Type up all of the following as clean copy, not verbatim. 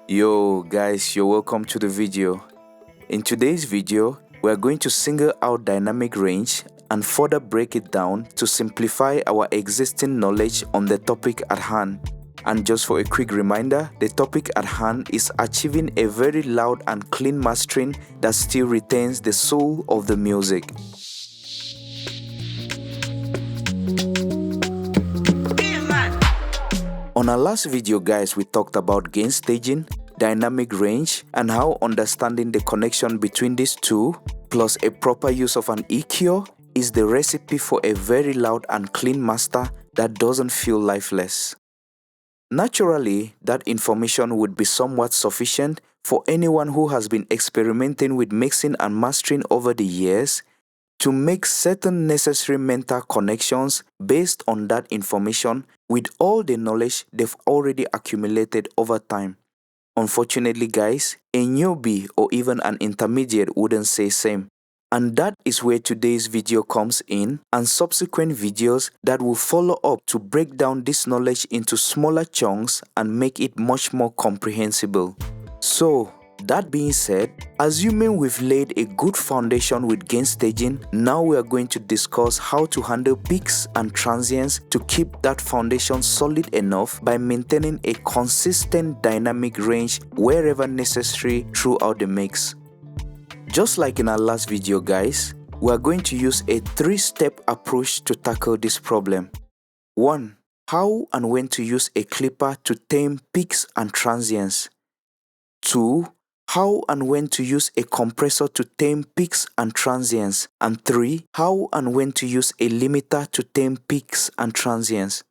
Yo guys, you're welcome to the video. In today's video, we're going to single out dynamic range and further break it down to simplify our existing knowledge on the topic at hand. And just for a quick reminder, the topic at hand is achieving a very loud and clean mastering that still retains the soul of the music. On our last video guys, we talked about gain staging, dynamic range, and how understanding the connection between these two, plus a proper use of an EQ, is the recipe for a very loud and clean master that doesn't feel lifeless. Naturally, that information would be somewhat sufficient for anyone who has been experimenting with mixing and mastering over the years to make certain necessary mental connections based on that information with all the knowledge they've already accumulated over time. Unfortunately guys, a newbie or even an intermediate wouldn't say same. And that is where today's video comes in, and subsequent videos that will follow up to break down this knowledge into smaller chunks and make it much more comprehensible. So, that being said, assuming we've laid a good foundation with gain staging, now we are going to discuss how to handle peaks and transients to keep that foundation solid enough by maintaining a consistent dynamic range wherever necessary throughout the mix. Just like in our last video guys, we are going to use a 3-step approach to tackle this problem. 1. How and when to use a clipper to tame peaks and transients. 2. How and when to use a compressor to tame peaks and transients. And 3. How and when to use a limiter to tame peaks and transients.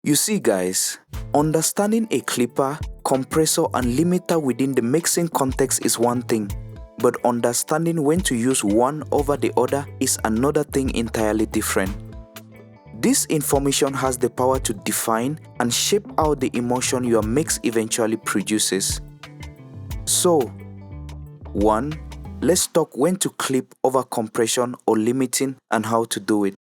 You see guys, understanding a clipper, compressor and limiter within the mixing context is one thing, but understanding when to use one over the other is another thing entirely different. This information has the power to define and shape out the emotion your mix eventually produces. So, 1. Let's talk when to clip over compression or limiting and how to do it.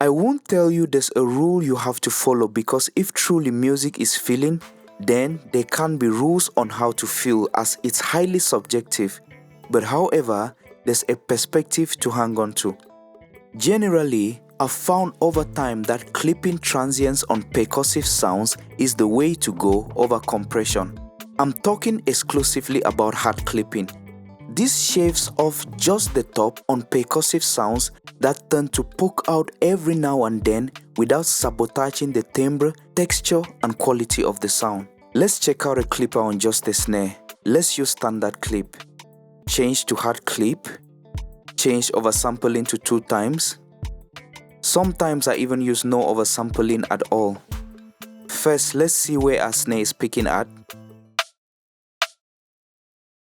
I won't tell you there's a rule you have to follow, because if truly music is feeling, then there can't be rules on how to feel, as it's highly subjective. But however, there's a perspective to hang on to. Generally, I've found over time that clipping transients on percussive sounds is the way to go over compression. I'm talking exclusively about hard clipping. This shaves off just the top on percussive sounds that tend to poke out every now and then without sabotaging the timbre, texture, and quality of the sound. Let's check out a clipper on just a snare. Let's use standard clip. Change to hard clip. Change oversampling to 2 times. Sometimes I even use no oversampling at all. First, let's see where our snare is picking at.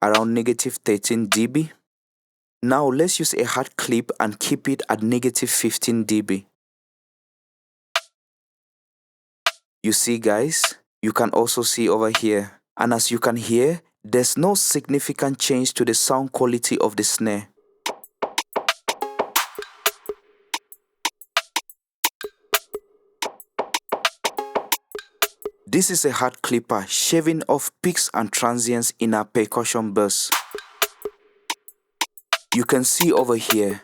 Around -13 dB. Now let's use a hard clip and keep it at -15 dB. You see guys, you can also see over here. And as you can hear, there's no significant change to the sound quality of the snare. This is a hard clipper shaving off peaks and transients in our percussion burst. You can see over here.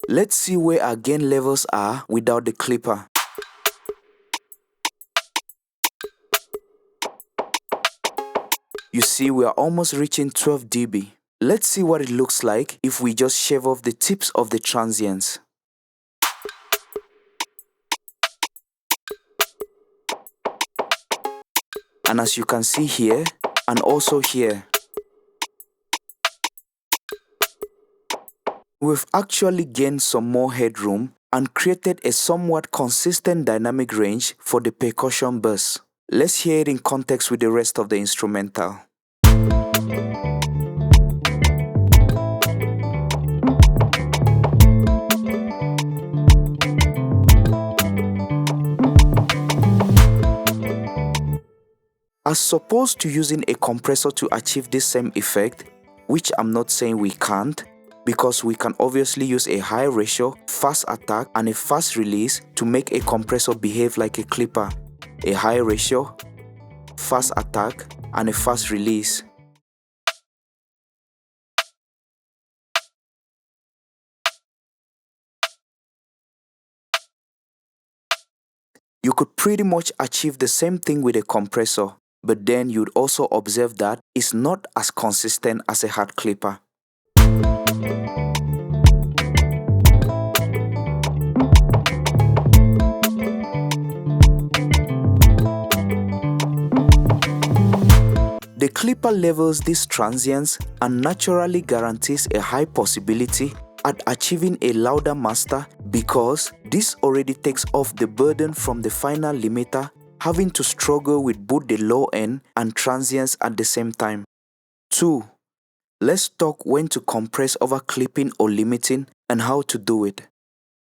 Let's see where our gain levels are without the clipper. You see we are almost reaching 12 dB. Let's see what it looks like if we just shave off the tips of the transients. And as you can see here, and also here, we've actually gained some more headroom and created a somewhat consistent dynamic range for the percussion burst. Let's hear it in context with the rest of the instrumental. As opposed to using a compressor to achieve this same effect, which I'm not saying we can't, because we can obviously use a high ratio, fast attack and a fast release to make a compressor behave like a clipper. A high ratio, fast attack, and a fast release. You could pretty much achieve the same thing with a compressor, but then you'd also observe that it's not as consistent as a hard clipper. The clipper levels these transients and naturally guarantees a high possibility at achieving a louder master because this already takes off the burden from the final limiter having to struggle with both the low end and transients at the same time. 2. Let's talk when to compress over clipping or limiting and how to do it.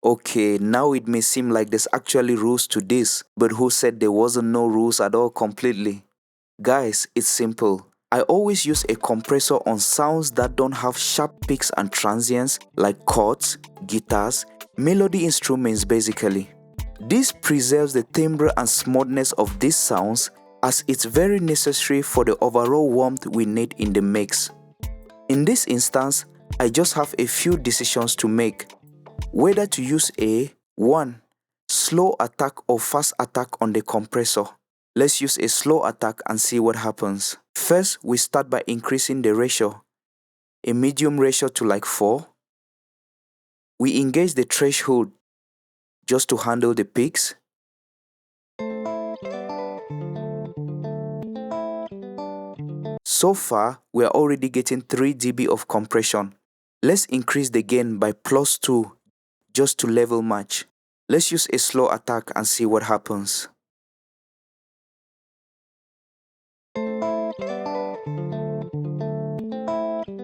Okay, now it may seem like there's actually rules to this, but who said there wasn't no rules at all completely? Guys, it's simple. I always use a compressor on sounds that don't have sharp peaks and transients like chords, guitars, melody instruments basically. This preserves the timbre and smoothness of these sounds as it's very necessary for the overall warmth we need in the mix. In this instance, I just have a few decisions to make. Whether to use a 1. Slow attack or fast attack on the compressor. Let's use a slow attack and see what happens. First, we start by increasing the ratio. A medium ratio to like 4. We engage the threshold just to handle the peaks. So far, we are already getting 3 dB of compression. Let's increase the gain by +2 just to level match. Let's use a slow attack and see what happens.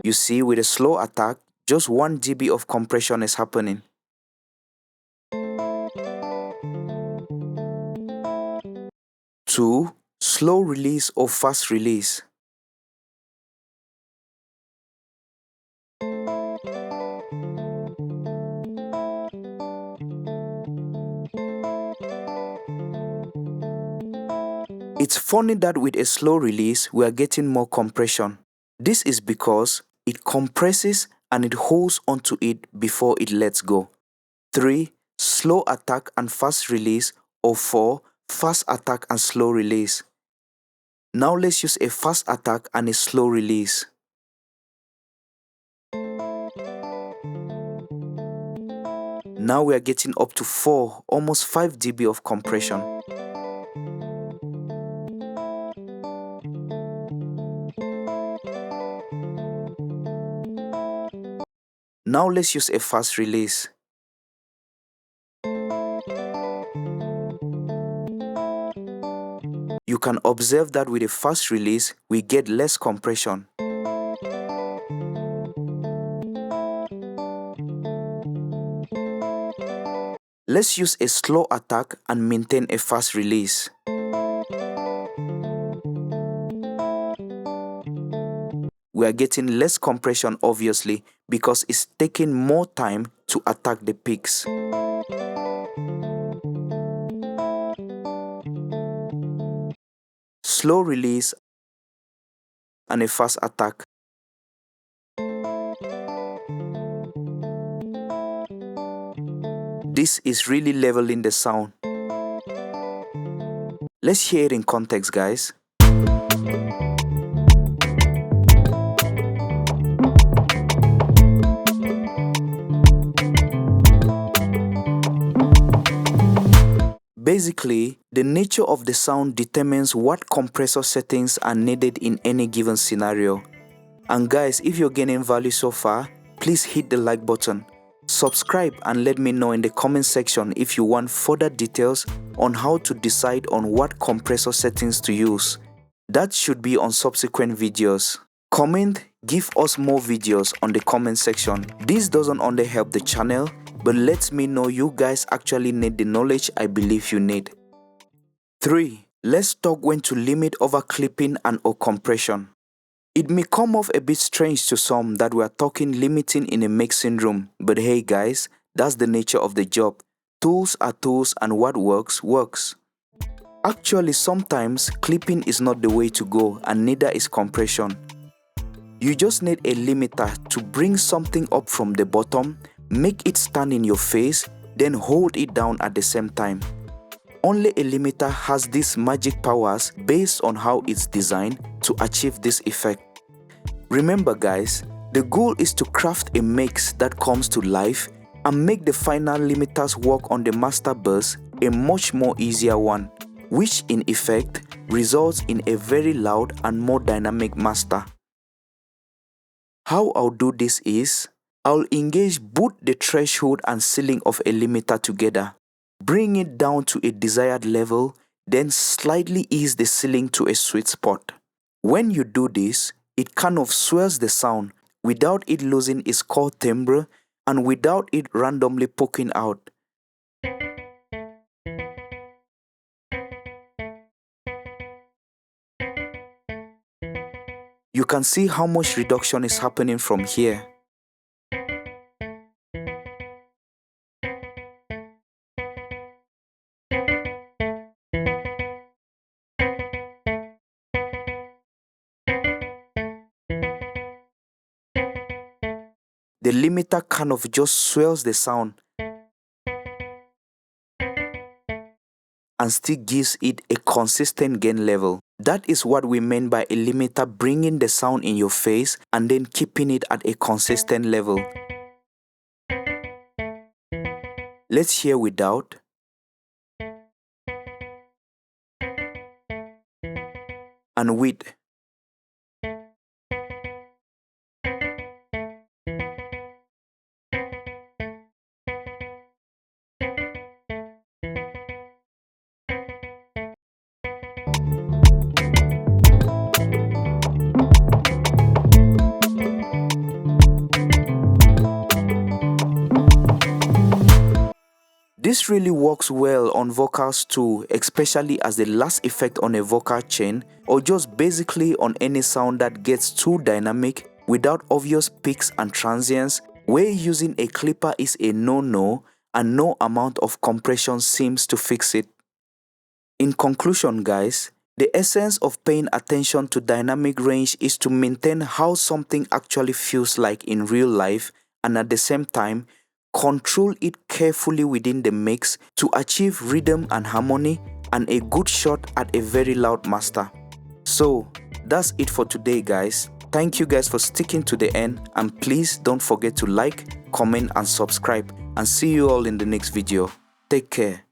You see, with a slow attack, just 1 dB of compression is happening. Two, slow release or fast release. It's funny that with a slow release, we are getting more compression. This is because it compresses and it holds onto it before it lets go. 3. Slow attack and fast release, or 4. Fast attack and slow release. Now let's use a fast attack and a slow release. Now we are getting up to 4, almost 5 dB of compression. Now let's use a fast release. You can observe that with a fast release, we get less compression. Let's use a slow attack and maintain a fast release. We are getting less compression obviously because it's taking more time to attack the peaks. Slow release and a fast attack. This is really leveling the sound. Let's hear it in context, guys. Basically, the nature of the sound determines what compressor settings are needed in any given scenario. And guys, if you're getting value so far, please hit the like button. Subscribe and let me know in the comment section if you want further details on how to decide on what compressor settings to use. That should be on subsequent videos. Comment, give us more videos on the comment section. This doesn't only help the channel, but lets me know you guys actually need the knowledge I believe you need. 3. Let's talk when to limit over clipping and or compression. It may come off a bit strange to some that we are talking limiting in a mixing room, but hey guys, that's the nature of the job. Tools are tools and what works, works. Actually, sometimes clipping is not the way to go, and neither is compression. You just need a limiter to bring something up from the bottom, make it stand in your face, then hold it down at the same time. Only a limiter has these magic powers based on how it's designed to achieve this effect. Remember guys, the goal is to craft a mix that comes to life and make the final limiters work on the master bus a much more easier one, which in effect results in a very loud and more dynamic master. How I'll do this is, I'll engage both the threshold and ceiling of a limiter together, bring it down to a desired level, then slightly ease the ceiling to a sweet spot. When you do this, it kind of swells the sound without it losing its core timbre and without it randomly poking out. You can see how much reduction is happening from here. The limiter kind of just swells the sound and still gives it a consistent gain level. That is what we mean by a limiter bringing the sound in your face and then keeping it at a consistent level. Let's hear without. And with. This really works well on vocals too, especially as the last effect on a vocal chain, or just basically on any sound that gets too dynamic without obvious peaks and transients, where using a clipper is a no-no and no amount of compression seems to fix it. In conclusion guys, the essence of paying attention to dynamic range is to maintain how something actually feels like in real life and at the same time, control it carefully within the mix to achieve rhythm and harmony and a good shot at a very loud master. So, that's it for today guys. Thank you guys for sticking to the end, and please don't forget to like, comment and subscribe, and see you all in the next video. Take care.